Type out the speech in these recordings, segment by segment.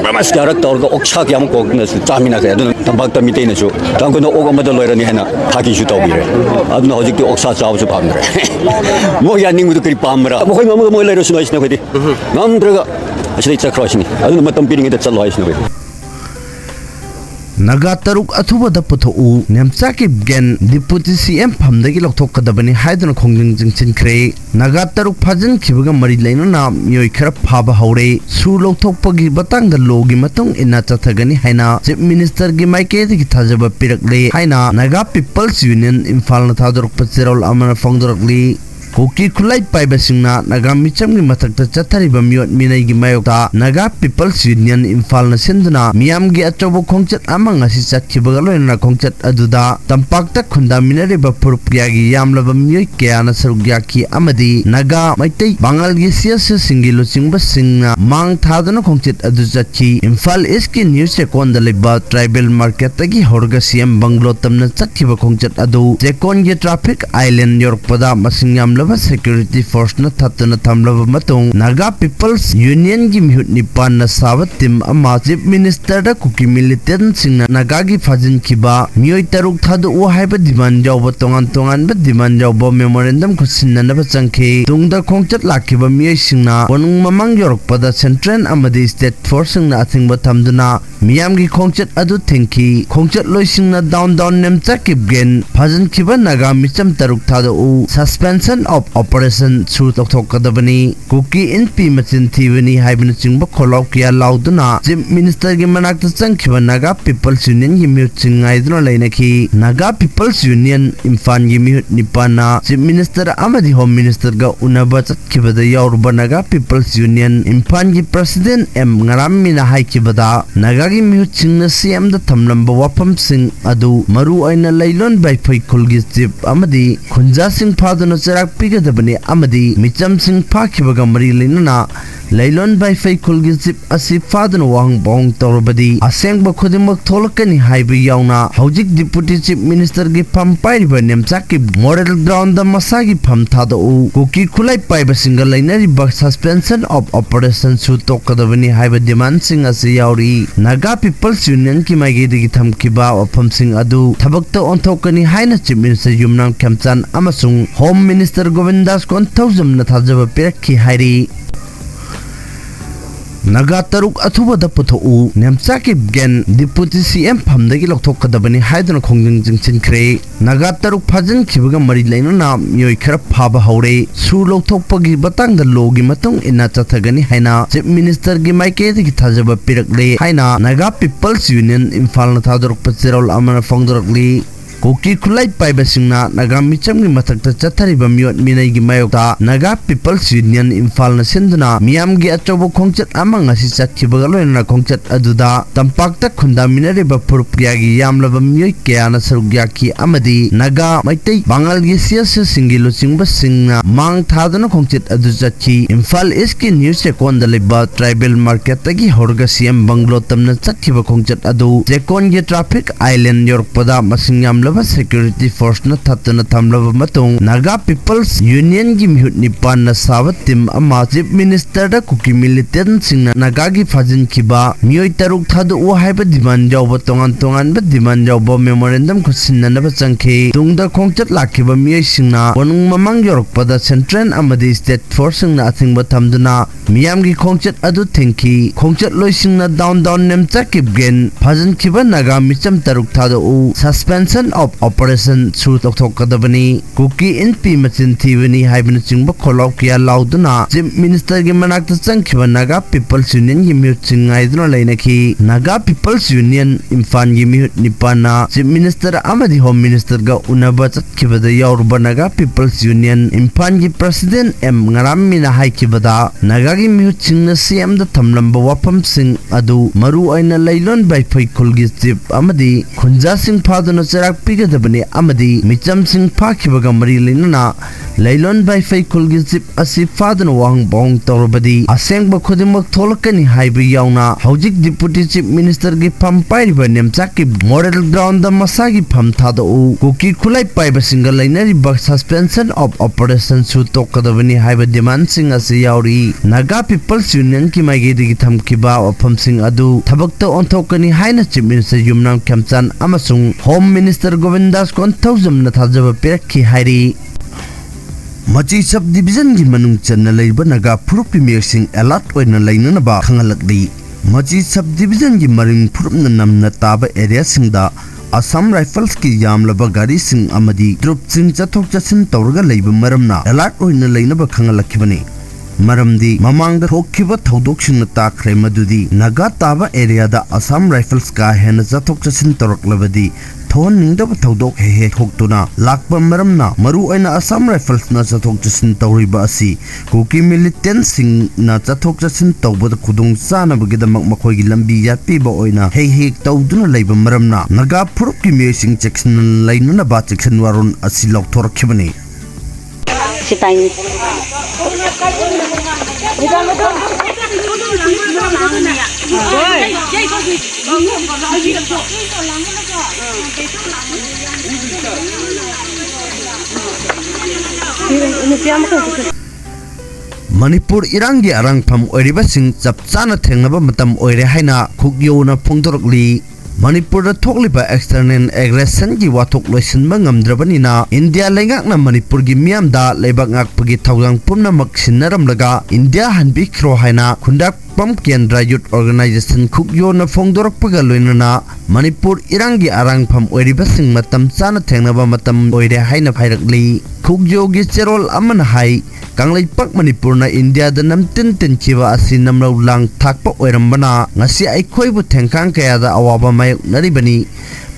Mas jarak tawag oksa kaya mo kog na chamina kaya doon tambak tamite na siya. Tangko na og amada loira ni hena thaki siya tawbire. Adno hojik ti oksa chaw siya pamre. Mo yan ning mo kri pamra. Mo koy mo loira sunais na kadi. Ngam draga asli cha cross ni. Adno matam piring ita chalo ais na kadi. Naga taruk athubada puthu nemchaki gen deputy CM phamdagi lokthok kadabani haidana khongjing jingchin kre naga taruk phajan khibaga mari laina na myoi khara phaba haure su lokthokpagi batangda logi matung ina chathagani haina chief minister gi maike gi thajaba pirakle haina naga people's union imphal na thadorok pachirol amana fongdorakli Kuki kulai pai basingna naga micham gi mathakta chathariba miot minai gi mayokta naga people's union imphal na sinduna miam gi achobo khongchat amang asi chatkibaga loina khongchat aduda tampakta khunda minariba purupya gi yamlaba mioi kyana sarugya ki amadi naga maitai bangal gi siasa singilo singba singna mang thadana khongchat adu chatki imphal east ki news sekon daliba tribal market gi horga CM banglo tamna chatkiba khongchat adu sekon gi traffic island yorpada masing yamla security force na thatna thamlaba matung naga people's union gi mihut nipan na sabat tim ama chief minister da kuki militant singna naga gi phajin kiba mioi taruk thadu o haiba diman jaw ba tongan ba diman jaw ba memorandum khusinna na ba changkhe tungda khongchat lakhiba mioi singna bonung mamang yorok pada central amadi state force singna athing ba thamduna miyam gi khongchat adu thengki khongchat loi singna down nemcha kibgen phajin kiba naga micham taruk thadu o suspension of operation through tok kadabani kuki NP machin thibani haibna chingba kholaw kya lauduna chief minister gi manak ta changkhiba naga people's union gi mute chingai duna lainaki naga people's union imfan gi mute nipana chief minister amadi home minister ga unaba chatkhiba da yawruba naga people's union imfan gi president M ngaram mina haikibada naga gi mute chingna CM da thamlamba wapam sing adu maru aina lailon bai phai khulgi chief amadi khunja sing phaduna charak pigadabani amadi micham sing phakhibaga mari leinana lailon bai fai khulgi chip asi fadana wang bong torobadi asengba khodimak tholakani haibi yauna hojik deputy chief minister gi pham pairiba nemchaki model ground da masagi pham thada u kuki khulai paiba single lainari bak suspension of operation su tokadabani haiba demand sing asi yauri naga people's union ki maigi digi thamkiba opham sing adu thabakta onthokani haina chief minister yumnam khamchan amasung home minister govindas kon thousand na thajaba perakhi hairi naga taruk athubada puthu nemchaki gen deputy CM phamdagi lokthok kadabani haidana khongjing jingchin kre naga taruk phajan khibaga mari laina na myoi khara phaba haure su lokthokpagi batangda logi matung ina chathagani haina chief minister gi maike gi thajaba pirakle haina naga people's union imphal na thadorok pachirol amana fongdorakli Kuki kulai pai basingna naga micham gi mathakta chathariba miot minai gi mayokta naga people's union imphal na sinduna miam gi achobo khongchat amang asi chatkibaga loina khongchat aduda tampakta khunda minariba purupya gi yamlaba mioi kyana sarugya ki amadi naga maitai bangal gi siasa singilo singba singna mang thadana khongchat adu chatki imphal east ki news sekon daliba tribal market gi horga CM banglo tamna chatkiba khongchat adu sekon gi traffic island yorpada masing yamlaba security force na thatna thamlaba matung naga people's union gi mihut nipan na sabat tim ama chief minister da kuki militant singna naga gi phajin khiba mioi taruk thadu o haiba diman jaw ba tongan ba diman jaw ba memorandum khusinna na ba changkhe tungda khongchat lakhiba mioi singna bonung mamang yorok pada central amadi state force singna athing ba thamduna miyam gi khongchat adu thengki khongchat loi singna down nemcha kibgen phajin khiba naga micham taruk thadu o suspension of operation through tok kadabani kuki NP machin thibani haibna chingba kholaw kya lauduna chief minister gi manak ta changkhiba naga people's union gi mute chingai duna lainaki naga people's union imfan gi mute nipana chief minister amadi home minister ga unaba chatkhiba da yawruba naga people's union imfan gi president M ngaram mina haikibada naga gi mute chingna CM da thamlamba wapam sing adu maru aina lailon bai phai khulgi chief amadi khunja sing phaduna charak pigadabanni amadi micham sing phakibaga mari leinana leilon bai fai kulgi zip asi fadana wang bong torobadi asengba khodimak tholakani haiba yauna hojik deputy chief minister gi pham pairiba nemchaki model ground da masagi pham thada u kuki khulai paiba single lainari bug suspension of operation su tokadabani haiba demand sing asi yauri naga people's union ki maigedi gi thamkiba pham sing adu thabakta onthokani haina chief minister yumnam khamchan amasung home minister govindas konthawjam na thajaba perakhi hairi Machi Sub-Divn gi manung channa leiba naga phurup ki meksing alert oina leinanaba khangalakdi Machi Sub-Divn gi maring phurupna namna taba area singda Assam Rifles ki yamlaba gari sing amadi troop sing chathok chasin tawrga leiba maramna alert oina leinaba khangalakibani Maramdi mamangda thokkiba thodokshingna takhre madudi naga taba area da Assam Rifles ka hena chathok chasin tawraklabadi thon ningdaba thodok he thoktuna lakpa maramna maru aina Assam Rifles na chathok chasin tawriba asi kuki militant sing na chathok chasin tawbada khudung sana bagida makhoi gi lambi yatpiba oina he tawduna leiba maramna naga phurup ki mesing section lainuna ba section waron asi lokthorkhibani Sipai Manipur irangi arangpham oiribasing chapchana thengnaba matam oire haina khugyona phongdorokli Manipur da thokliba external aggression gi wathok loisinba ngamdrabanina India lengakna Manipur gi miam da leibak ngakpagi thawjang pumna maksinnaramlaga India hanbi khro haina khundak pam kendra youth organization khugyo na phongdorakpaga loinana Manipur irangi arangpham oiribasing matam chana thengnaba matam oire haina hairakli khugyo gi cherol amana hai Kangla Manipur na India da namtin tinchiba asi namraw lang thakpa oirambana ngasi aikhoibu thengkang kaya da awaba mayok naribani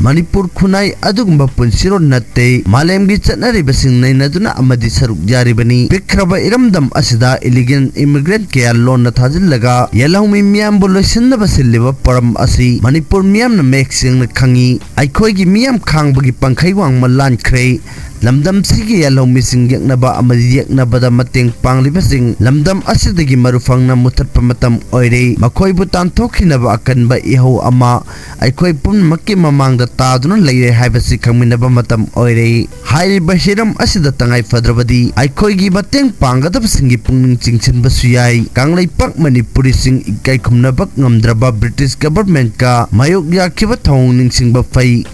Manipur khunai adugumba punsiro natte malemgi chatnaribasing nainaduna amadi saruk jaribani bikraba iramdam asida illegal immigrant kaya lon na thajillaga yalawmi miyam bolosinna basiliba param asi Manipur miyam na meksing na khangi aikhoigi miyam khangbagi pangkhai wang malan khrei lamdam sigi yalom mising yaknaba amadi yaknabada mateng panglibasing lamdam asidagi marufangna mutatpa matam oire makhoi butan thokhinaba akanba iho ama aikhoi pum makki mamangda taduna leire haibasi khangminaba matam oire hairi bashiram asida tangai fadrabadi aikhoi gi mateng panggadabsingi pungning chingchinba suyai kanglaipak manipuri sing ikai khumnabak ngamdraba British government ka mayok yakhiba thong ningsingba fai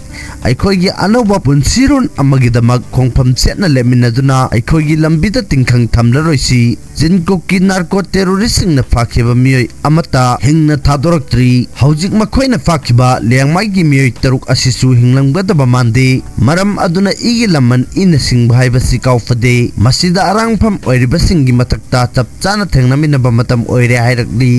Aikhoigi anoba punsiron amagidamak khongpham chetna leminaduna aikhoigi lambida tingkhang thamlaroisi jinkoki narco terrorist na fakhiba miyoi amata hingna thadораktri hojik makhoina fakhiba lengmai gi miyoi taruk asisu hinglanggadaba mande maram aduna igi laman ina singba haibasi kaufade masida arangpham oiribasingi matakta chapchana thengnaminaba matam oire hairakli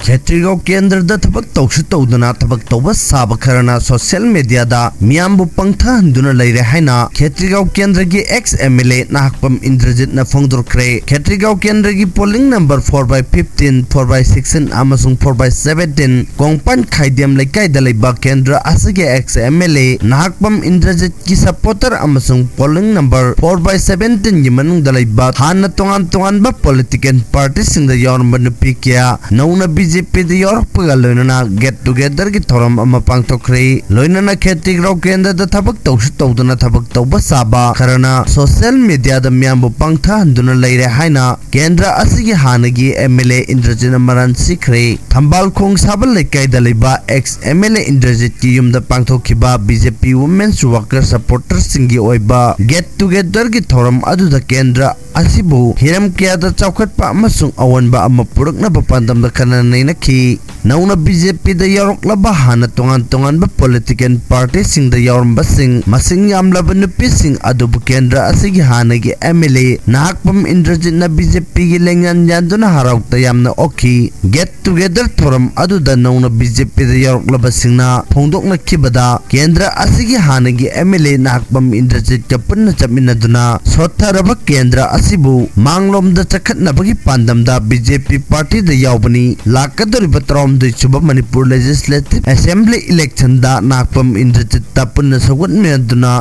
Khetrigaon Kendra da thabak tawsu tawduna thabak tawba saba kharana social media da miyambu pangtha handuna leire haina Khetrigaon Kendra gi ex MLA Nahakpam Indrajit na phongdorkre Khetrigaon Kendra gi polling number 4/15 4/16 amasung 4/17 kongpan khaidem laikai da leiba Kendra asage ex MLA Nahakpam Indrajit ki supporter amasung polling number 4/17 gi manung da leiba hana tongan ba political party sing da yorba nupi kya nauna BJP the Europe loinana get together ki thoram ama pangtokre loinana Khetrigaon Kendra da thabak tawsu tawduna thabak tawba saba kharana social media da miyambu pangtha handuna leire haina Kendra asigi hanagi MLA Indrajit maran sikre thambal khong sabal lekai da leiba ex MLA Indrajit ki yumda pangthokhiba BJP women's worker supporters singi oiba get together ki thoram adu da Kendra asibu hiram kya da chawkhatpa amasung awanba ama purakna bapandam da kanana Nakhi nauna BJP da yaroklaba hana tongan ba political party sing da yarum basing masing yamlaba nupi sing adubu Kendra asigi hanagi MLA Nahakpam Indrajit na BJP gi lengyan yanduna harawta yamna okhi get together thoram adu da nauna BJP da yaroklaba sing na phongdokna khibada Kendra asigi hanagi MLA Nahakpam Indrajit ka punna chapminaduna sotharaba Kendra asibu manglom da chakhatnabagi pandam da BJP party da yawbani Kadori Patrom सूब Manipur legislative assembly election दा नागपम इंद्रजित पुनः सौगत मेदुना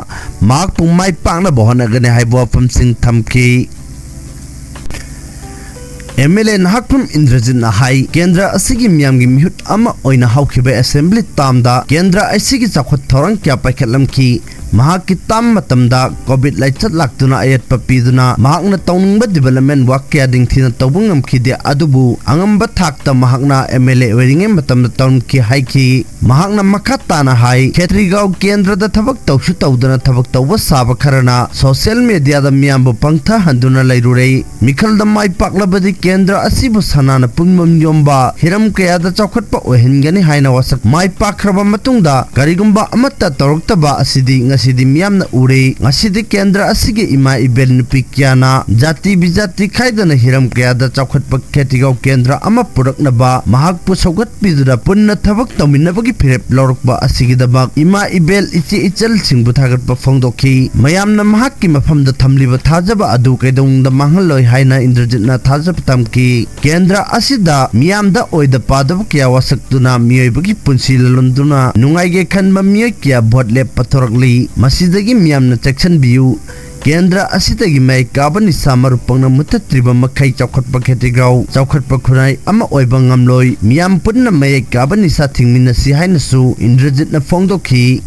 मार्क पुंगमाई पांगना बहनगने हाइबो वफम सिंह थमकी MLA Nahakpam Indrajit Nahai Kendra Asigi Miamgi Mihut Ama Oina Haukibe Assembly Tamda Kendra Asigi Zakhot Thorang Kya Paikatlamki Mahaki Tam Matamda Covid Laichat Laktuna Ayat Papiduna Mahakna Tauningba Development Wakya Dingthina Taubungam Kide Adubu Angamba Thakta Mahakna MLA Weiringe Matamda Taun Ki Haiki Mahakna Makatana Hai Ketrigau Kendra da Thabak Taushu Taudana Thabak Tauba Saba Karana Social Media da Miambo Pangtha Handuna Lairurei Mikhal da Mai Paklabadi Kendra Asibu Sanana Pungmam Yomba Hiram Kayada Chokhatpa Ohengani Haina Wasak Mai Pakraba Matungda Karigumba Amata Toroktaba Asidi Ngasidi Miamna Ure Ngasidi Kendra Asige Ima Ibel Nupikiana Jati Bijati Kaidana Hiram Kayada Chokhatpa Ketigau Kendra Ama Puraknaba Mahak Pusogat Pidura Punna Thabak Taminabagi Pirep Lorokba Asigidabak Ima Ibel Ichi Ichal Singbutagat Pafongdoki Mayamna Mahaki Mafam the Tamliba Tajaba Adu Kaidong the Mahaloi Haina Indrajitna Tajab Tamki Kendra Asida Miamda Oida Padab Kia Wasaktuna Mioibagi Punsi Lunduna Nungaige Kanba Miokia Botle Patoragli Masidagi Miamna Texan View Kendra Asitagi Mai Kaban Samarupanga Mutatriba Makai Chokot Paketigau Chokot Pakunai Ama Oibangamloi Miam Putna Mai Kaban Sating Minasi Hainasu Indrajit na Fongdoki